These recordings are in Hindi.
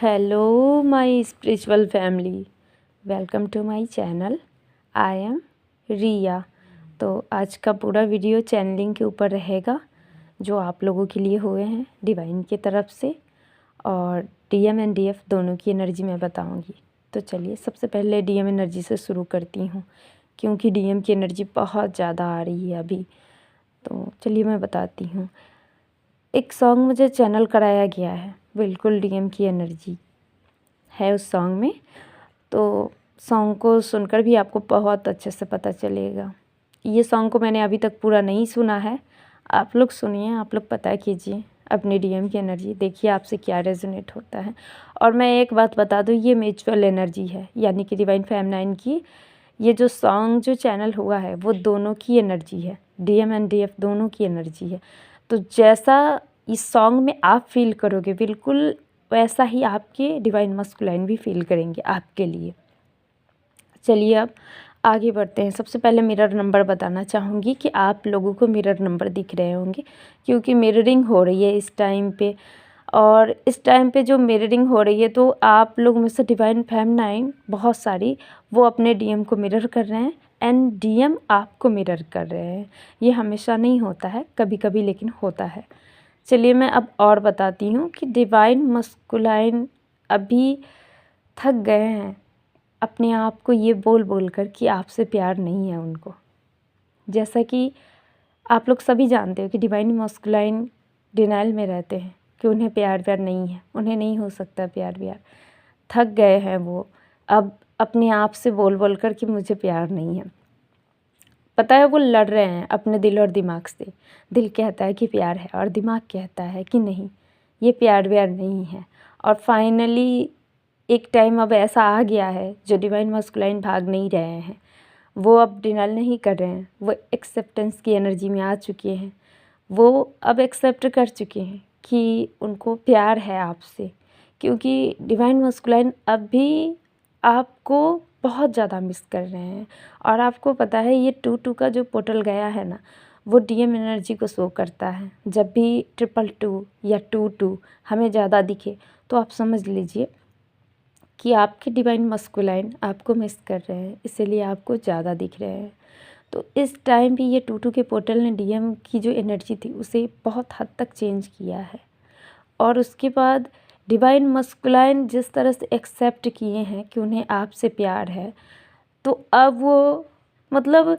Hello my spiritual family, welcome to my channel. I am Riya. तो आज का पूरा वीडियो चैनलिंग के ऊपर रहेगा जो आप लोगों के लिए हुए हैं डिवाइन की तरफ से, और डीएम एंड डीएफ दोनों की एनर्जी मैं बताऊंगी। तो चलिए सबसे पहले डीएम एनर्जी से शुरू करती हूँ, क्योंकि डीएम की एनर्जी बहुत ज़्यादा आ रही है अभी। तो चलिए मैं बताती हूँ। एक सॉन्ग मुझे चैनल कराया गया है, बिल्कुल डीएम की एनर्जी है उस सॉन्ग में। तो सॉन्ग को सुनकर भी आपको बहुत अच्छे से पता चलेगा। ये सॉन्ग को मैंने अभी तक पूरा नहीं सुना है, आप लोग सुनिए, आप लोग पता कीजिए अपने डीएम की एनर्जी, देखिए आपसे क्या रेजोनेट होता है। और मैं एक बात बता दूँ, ये म्यूचुअल एनर्जी है, यानी कि डिवाइन फेमिनाइन की ये जो सॉन्ग जो चैनल हुआ है वो दोनों की एनर्जी है, डीएम एंड डीएफ दोनों की एनर्जी है। तो जैसा इस सॉन्ग में आप फील करोगे बिल्कुल वैसा ही आपके डिवाइन मस्कुलाइन भी फील करेंगे आपके लिए। चलिए अब आगे बढ़ते हैं। सबसे पहले मिरर नंबर बताना चाहूँगी कि आप लोगों को मिरर नंबर दिख रहे होंगे, क्योंकि मिररिंग हो रही है इस टाइम पे। और इस टाइम पे जो मिररिंग हो रही है, तो आप लोग में से डिवाइन फेमिनाइन बहुत सारी वो अपने डीएम को मिरर कर रहे हैं एंड डीएम आपको मिरर कर रहे हैं। ये हमेशा नहीं होता है, कभी कभी लेकिन होता है। चलिए मैं अब और बताती हूँ कि डिवाइन मस्कुलाइन अभी थक गए हैं अपने आप को ये बोल बोल कर कि आपसे प्यार नहीं है उनको। जैसा कि आप लोग सभी जानते हो कि डिवाइन मस्कुलाइन डिनाइल में रहते हैं कि उन्हें प्यार नहीं है, उन्हें नहीं हो सकता प्यार। थक गए हैं वो अब अपने आप से बोल बोल कर कि मुझे प्यार नहीं है। पता है वो लड़ रहे हैं अपने दिल और दिमाग से। दिल कहता है कि प्यार है और दिमाग कहता है कि नहीं, ये प्यार नहीं है। और फाइनली एक टाइम अब ऐसा आ गया है जो डिवाइन मस्कुलाइन भाग नहीं रहे हैं, वो अब डिनाइल नहीं कर रहे हैं, वो एक्सेप्टेंस की एनर्जी में आ चुके हैं। वो अब एक्सेप्ट कर चुके हैं कि उनको प्यार है आपसे, क्योंकि डिवाइन मस्कुलाइन अब भी आपको बहुत ज़्यादा मिस कर रहे हैं। और आपको पता है ये 2-2 का जो पोर्टल गया है ना, वो डीएम एनर्जी को शो करता है। जब भी 222 या 22 हमें ज़्यादा दिखे तो आप समझ लीजिए कि आपके डिवाइन मस्कुलाइन आपको मिस कर रहे हैं, इसीलिए आपको ज़्यादा दिख रहे हैं। तो इस टाइम भी ये 2-2 के पोर्टल ने डीएम की जो एनर्जी थी उसे बहुत हद तक चेंज किया है। और उसके बाद डिवाइन मस्कुलाइन जिस तरह से एक्सेप्ट किए हैं कि उन्हें आपसे प्यार है, तो अब वो मतलब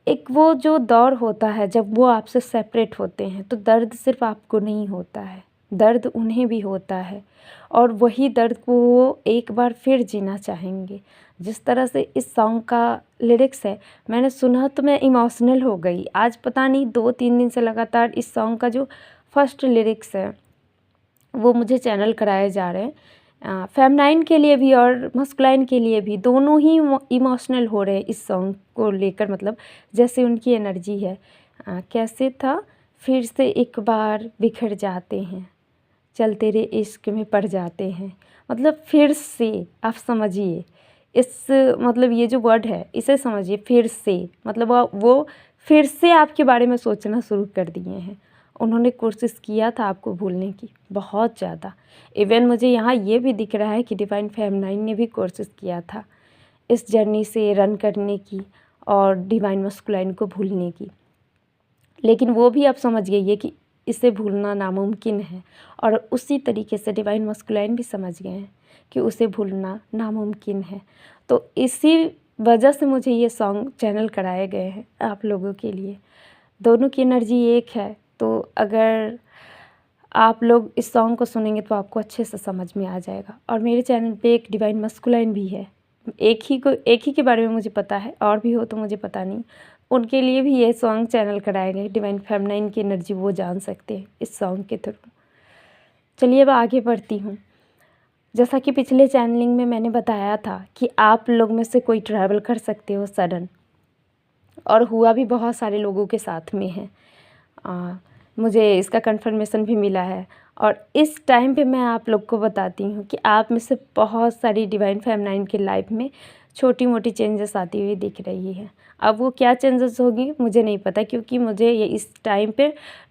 एक वो जो दौर होता है जब वो आपसे सेपरेट होते हैं, तो दर्द सिर्फ आपको नहीं होता है, दर्द उन्हें भी होता है। और वही दर्द को वो एक बार फिर जीना चाहेंगे। जिस तरह से इस सॉन्ग का लिरिक्स है, मैंने सुना तो मैं इमोशनल हो गई। आज पता नहीं 2-3 दिन से लगातार इस सॉन्ग का जो फर्स्ट लिरिक्स है वो मुझे चैनल कराए जा रहे हैं। फेमिनाइन के लिए भी और मस्कुलाइन के लिए भी, दोनों ही इमोशनल हो रहे हैं इस सॉन्ग को लेकर। मतलब जैसे उनकी एनर्जी है, कैसे था, फिर से एक बार बिखर जाते हैं, चल तेरे इश्क में पड़ जाते हैं। मतलब फिर से आप समझिए इस, मतलब ये जो वर्ड है इसे समझिए, फिर से मतलब वो फिर से आपके बारे में सोचना शुरू कर दिए हैं। उन्होंने कोशिश किया था आपको भूलने की बहुत ज़्यादा। इवन मुझे यहाँ ये भी दिख रहा है कि डिवाइन फेमिनाइन ने भी कोशिश किया था इस जर्नी से रन करने की और डिवाइन मस्कुलाइन को भूलने की, लेकिन वो भी आप समझ गई है कि इसे भूलना नामुमकिन है। और उसी तरीके से डिवाइन मस्कुलाइन भी समझ गए हैं कि उसे भूलना नामुमकिन है। तो इसी वजह से मुझे ये सॉन्ग चैनल कराए गए हैं आप लोगों के लिए। दोनों की एनर्जी एक है, तो अगर आप लोग इस सॉन्ग को सुनेंगे तो आपको अच्छे से समझ में आ जाएगा। और मेरे चैनल पे एक डिवाइन मस्कुलाइन भी है, एक ही के बारे में मुझे पता है, और भी हो तो मुझे पता नहीं। उनके लिए भी ये सॉन्ग चैनल कराए गए, डिवाइन फेमिनाइन की एनर्जी वो जान सकते हैं इस सॉन्ग के थ्रू। चलिए अब आगे बढ़ती हूँ। जैसा कि पिछले चैनलिंग में मैंने बताया था कि आप लोग में से कोई ट्रैवल कर सकते हो सडन, और हुआ भी बहुत सारे लोगों के साथ में है। मुझे इसका कंफर्मेशन भी मिला है। और इस टाइम पे मैं आप लोग को बताती हूँ कि आप में से बहुत सारी डिवाइन फेमिनाइन की लाइफ में छोटी मोटी चेंजेस आती हुई दिख रही है। अब वो क्या चेंजेस होगी मुझे नहीं पता, क्योंकि मुझे ये इस टाइम पे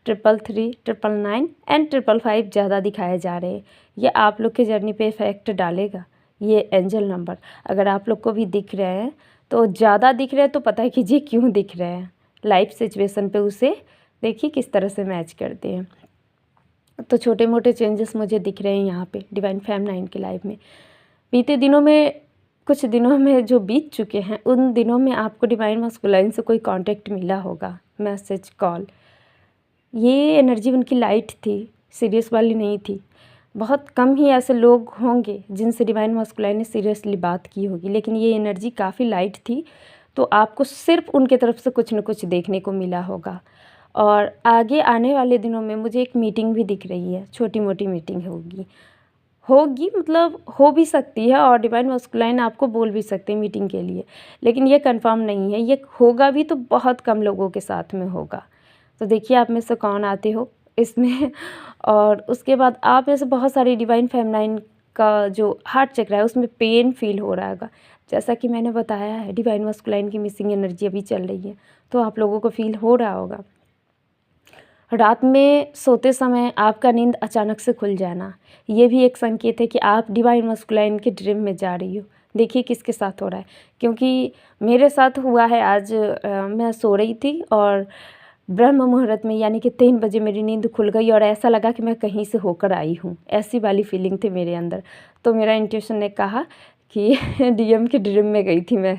333, 999 एंड 555 ज़्यादा दिखाए जा रहे हैं। ये आप लोग के जर्नी पे इफ़ेक्ट डालेगा। ये एंजल नंबर अगर आप लोग को भी दिख रहे हैं तो ज़्यादा दिख रहे हैं तो पता कीजिए क्यों दिख रहे हैं। लाइफ सिचुएशन पे उसे देखिए किस तरह से मैच करते हैं। तो छोटे मोटे चेंजेस मुझे दिख रहे हैं यहाँ पे डिवाइन फेमिनाइन की लाइफ में। बीते दिनों में, कुछ दिनों में जो बीत चुके हैं, उन दिनों में आपको डिवाइन मस्कुलाइन से कोई कांटेक्ट मिला होगा, मैसेज, कॉल। ये एनर्जी उनकी लाइट थी, सीरियस वाली नहीं थी। बहुत कम ही ऐसे लोग होंगे जिनसे डिवाइन मस्कुलाइन ने सीरियसली बात की होगी, लेकिन ये एनर्जी काफ़ी लाइट थी। तो आपको सिर्फ उनके तरफ से कुछ न कुछ देखने को मिला होगा। और आगे आने वाले दिनों में मुझे एक मीटिंग भी दिख रही है, छोटी मोटी मीटिंग होगी मतलब हो भी सकती है, और डिवाइन मस्कुलाइन आपको बोल भी सकते हैं मीटिंग के लिए, लेकिन ये कंफर्म नहीं है। ये होगा भी तो बहुत कम लोगों के साथ में होगा। तो देखिए आप में से कौन आते हो इसमें। और उसके बाद आप में से बहुत सारी डिवाइन फेमिनाइन का जो हार्ट चक्र है उसमें पेन फील हो रहा होगा। जैसा कि मैंने बताया है, डिवाइन मस्कुलाइन की मिसिंग एनर्जी अभी चल रही है, तो आप लोगों को फील हो रहा होगा। रात में सोते समय आपका नींद अचानक से खुल जाना, ये भी एक संकेत है कि आप डिवाइन मस्कुलाइन के ड्रीम में जा रही हो। देखिए किसके साथ हो रहा है, क्योंकि मेरे साथ हुआ है। आज मैं सो रही थी और ब्रह्म मुहूर्त में यानी कि 3 बजे मेरी नींद खुल गई और ऐसा लगा कि मैं कहीं से होकर आई हूँ, ऐसी वाली फीलिंग थी मेरे अंदर। तो मेरा इंट्यूशन ने कहा कि डीएम के ड्रीम में गई थी मैं।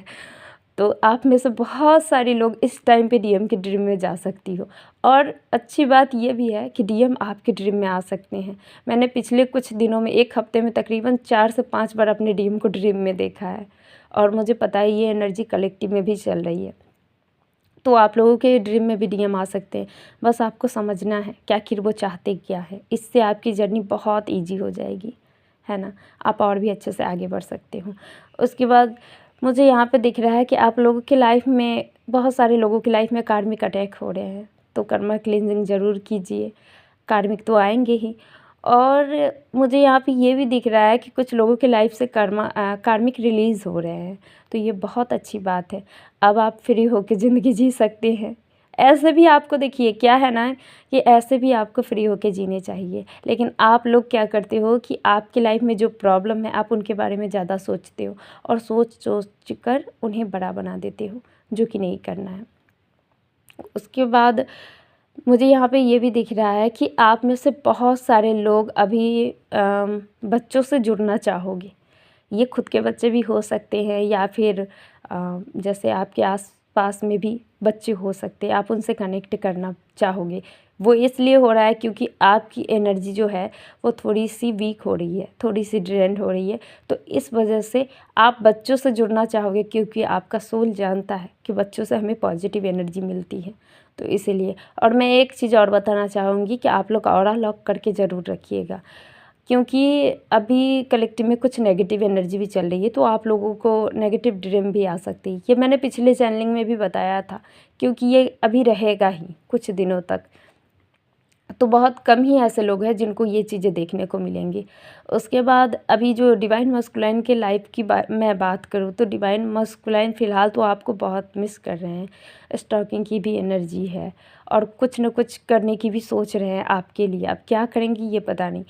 तो आप में से बहुत सारे लोग इस टाइम पे डीएम के ड्रीम में जा सकती हो। और अच्छी बात ये भी है कि डीएम आपके ड्रीम में आ सकते हैं। मैंने पिछले कुछ दिनों में, एक हफ्ते में तकरीबन 4 से 5 बार अपने डीएम को ड्रीम में देखा है, और मुझे पता है ये एनर्जी कलेक्टिव में भी चल रही है। तो आप लोगों के ड्रीम में भी डीएम आ सकते हैं। बस आपको समझना है कि आखिर वो चाहते क्या है। इससे आपकी जर्नी बहुत ईजी हो जाएगी, है ना। आप और भी अच्छे से आगे बढ़ सकते हो। उसके बाद मुझे यहाँ पे दिख रहा है कि आप लोगों की लाइफ में, बहुत सारे लोगों की लाइफ में कार्मिक अटैक हो रहे हैं, तो कर्मा क्लींजिंग ज़रूर कीजिए। कार्मिक तो आएंगे ही। और मुझे यहाँ पे ये भी दिख रहा है कि कुछ लोगों की लाइफ से कार्मिक रिलीज़ हो रहे हैं, तो ये बहुत अच्छी बात है। अब आप फ्री होकर ज़िंदगी जी सकते हैं। ऐसे भी आपको देखिए क्या है ना, कि ऐसे भी आपको फ्री होकर जीने चाहिए, लेकिन आप लोग क्या करते हो कि आपकी लाइफ में जो प्रॉब्लम है आप उनके बारे में ज़्यादा सोचते हो, और सोच कर उन्हें बड़ा बना देते हो, जो कि नहीं करना है। उसके बाद मुझे यहाँ पे ये भी दिख रहा है कि आप में से बहुत सारे लोग अभी बच्चों से जुड़ना चाहोगे। ये खुद के बच्चे भी हो सकते हैं, या फिर जैसे आपके आस पास में भी बच्चे हो सकते हैं, आप उनसे कनेक्ट करना चाहोगे। वो इसलिए हो रहा है क्योंकि आपकी एनर्जी जो है वो थोड़ी सी वीक हो रही है, थोड़ी सी ड्रेन हो रही है। तो इस वजह से आप बच्चों से जुड़ना चाहोगे, क्योंकि आपका सोल जानता है कि बच्चों से हमें पॉजिटिव एनर्जी मिलती है, तो इसीलिए। और मैं एक चीज़ और बताना चाहूँगी कि आप लोग ऑरा लॉक करके ज़रूर रखिएगा, क्योंकि अभी कलेक्टिव में कुछ नेगेटिव एनर्जी भी चल रही है, तो आप लोगों को नेगेटिव ड्रीम भी आ सकती है। ये मैंने पिछले चैनलिंग में भी बताया था, क्योंकि ये अभी रहेगा ही कुछ दिनों तक। तो बहुत कम ही ऐसे लोग हैं जिनको ये चीज़ें देखने को मिलेंगी। उसके बाद अभी जो डिवाइन मस्कुलाइन के लाइफ की मैं बात करूँ, तो डिवाइन मस्कुलाइन फ़िलहाल तो आपको बहुत मिस कर रहे हैं। स्टॉकिंग की भी एनर्जी है, और कुछ न कुछ करने की भी सोच रहे हैं आपके लिए। आप क्या करेंगी ये पता नहीं।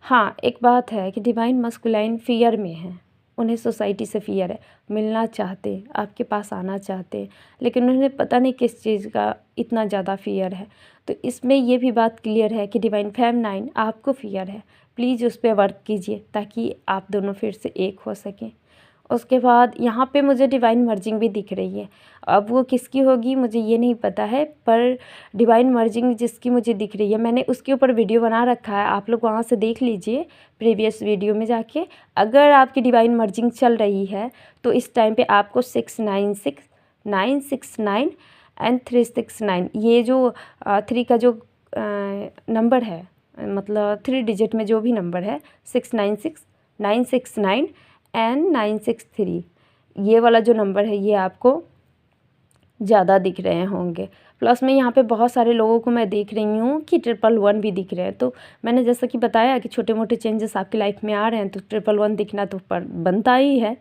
हाँ, एक बात है कि डिवाइन मस्कुलाइन फ़ियर में है, उन्हें सोसाइटी से फ़ियर है। मिलना चाहते, आपके पास आना चाहते, लेकिन उन्हें पता नहीं किस चीज़ का इतना ज़्यादा फ़ियर है। तो इसमें ये भी बात क्लियर है कि डिवाइन फेमिनाइन आपको फ़ियर है। प्लीज़ उस पे वर्क कीजिए ताकि आप दोनों फिर से एक हो सकें। उसके बाद यहाँ पे मुझे डिवाइन मर्जिंग भी दिख रही है। अब वो किसकी होगी मुझे ये नहीं पता है, पर डिवाइन मर्जिंग जिसकी मुझे दिख रही है, मैंने उसके ऊपर वीडियो बना रखा है, आप लोग वहाँ से देख लीजिए प्रीवियस वीडियो में जाके। अगर आपकी डिवाइन मर्जिंग चल रही है तो इस टाइम पे आपको 696, 969 एंड 369, ये जो 3 का जो नंबर है, मतलब 3 डिजिट में जो भी नंबर है, 696, 969 एंड 963, ये वाला जो नंबर है ये आपको ज़्यादा दिख रहे होंगे। प्लस में यहाँ पे बहुत सारे लोगों को मैं देख रही हूँ कि 111 भी दिख रहे हैं। तो मैंने जैसा कि बताया कि छोटे मोटे चेंजेस आपकी लाइफ में आ रहे हैं, तो 111 दिखना तो पर बनता ही है।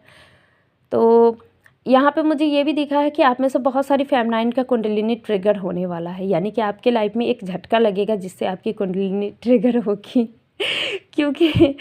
तो यहाँ पे मुझे ये भी दिखा है कि आप में से बहुत सारी फेमिनाइन का कुंडलिनी ट्रिगर होने वाला है, यानी कि आपके लाइफ में एक झटका लगेगा जिससे आपकी कुंडलिनी ट्रिगर होगी। क्योंकि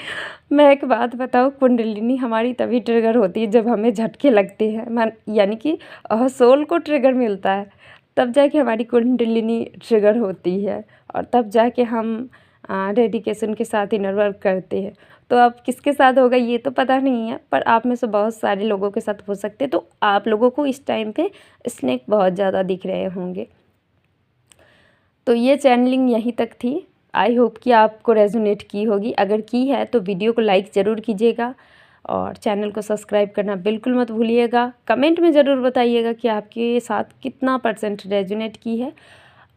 मैं एक बात बताऊँ, कुंडलिनी हमारी तभी ट्रिगर होती है जब हमें झटके लगते हैं, यानी कि सोल को ट्रिगर मिलता है, तब जाके हमारी कुंडलिनी ट्रिगर होती है और तब जाके हम डेडिकेशन के साथ इनर वर्क करते हैं। तो अब किसके साथ होगा ये तो पता नहीं है, पर आप में से बहुत सारे लोगों के साथ हो सकते हैं। तो आप लोगों को इस टाइम पे स्नेक बहुत ज़्यादा दिख रहे होंगे। तो ये चैनलिंग यहीं तक थी। आई होप कि आपको रेजोनेट की होगी। अगर की है तो वीडियो को लाइक ज़रूर कीजिएगा और चैनल को सब्सक्राइब करना बिल्कुल मत भूलिएगा। कमेंट में ज़रूर बताइएगा कि आपके साथ कितना % रेजोनेट की है।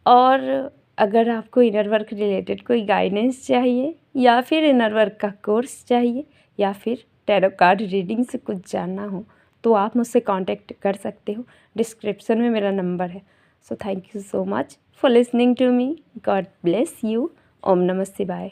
और अगर आपको इनर वर्क रिलेटेड कोई गाइडेंस चाहिए या फिर इनर वर्क का कोर्स चाहिए या फिर टैरो कार्ड रीडिंग से कुछ जानना हो तो आप मुझसे कांटेक्ट कर सकते हो। डिस्क्रिप्शन में मेरा नंबर है। So thank you so much for listening to me. God bless you. ओम नमः शिवाय।